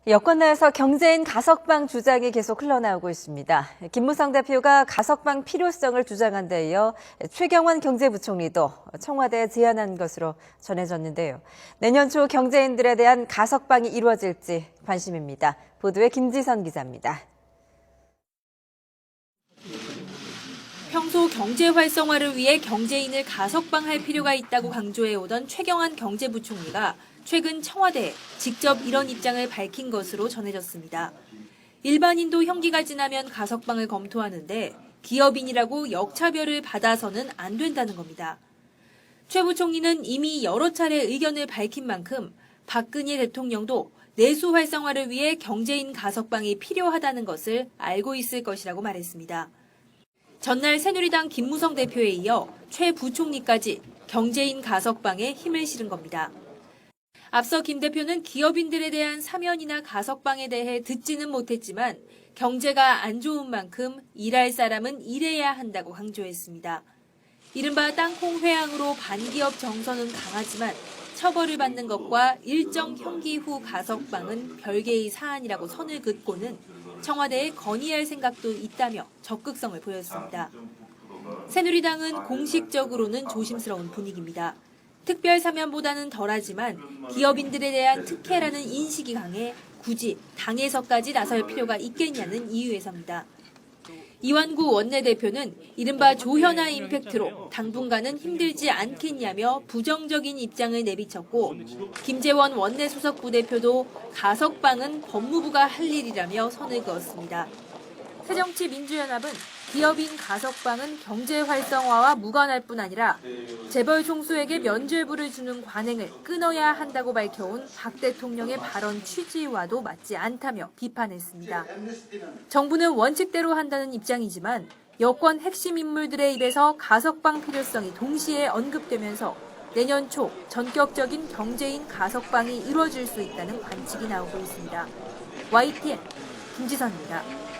여권 내에서 경제인 가석방 주장이 계속 흘러나오고 있습니다. 김무성 대표가 가석방 필요성을 주장한 데 이어 최경환 경제부총리도 청와대에 제안한 것으로 전해졌는데요. 내년 초 경제인들에 대한 가석방이 이루어질지 관심입니다. 보도에 김지선 기자입니다. 평소 경제 활성화를 위해 경제인을 가석방할 필요가 있다고 강조해오던 최경환 경제부총리가 최근 청와대에 직접 이런 입장을 밝힌 것으로 전해졌습니다. 일반인도 형기가 지나면 가석방을 검토하는데 기업인이라고 역차별을 받아서는 안 된다는 겁니다. 최 부총리는 이미 여러 차례 의견을 밝힌 만큼 박근혜 대통령도 내수 활성화를 위해 경제인 가석방이 필요하다는 것을 알고 있을 것이라고 말했습니다. 전날 새누리당 김무성 대표에 이어 최 부총리까지 경제인 가석방에 힘을 실은 겁니다. 앞서 김 대표는 기업인들에 대한 사면이나 가석방에 대해 듣지는 못했지만 경제가 안 좋은 만큼 일할 사람은 일해야 한다고 강조했습니다. 이른바 땅콩 회항으로 반기업 정서는 강하지만 처벌을 받는 것과 일정 형기 후 가석방은 별개의 사안이라고 선을 긋고는 청와대에 건의할 생각도 있다며 적극성을 보였습니다. 새누리당은 공식적으로는 조심스러운 분위기입니다. 특별 사면보다는 덜하지만 기업인들에 대한 특혜라는 인식이 강해 굳이 당에서까지 나설 필요가 있겠냐는 이유에서입니다. 이완구 원내대표는 이른바 조현아 임팩트로 당분간은 힘들지 않겠냐며 부정적인 입장을 내비쳤고 김재원 원내수석 부대표도 가석방은 법무부가 할 일이라며 선을 그었습니다. 새정치민주연합은 기업인 가석방은 경제 활성화와 무관할 뿐 아니라 재벌 총수에게 면죄부를 주는 관행을 끊어야 한다고 밝혀온 박 대통령의 발언 취지와도 맞지 않다며 비판했습니다. 정부는 원칙대로 한다는 입장이지만 여권 핵심 인물들의 입에서 가석방 필요성이 동시에 언급되면서 내년 초 전격적인 경제인 가석방이 이루어질 수 있다는 관측이 나오고 있습니다. YTN 김지선입니다.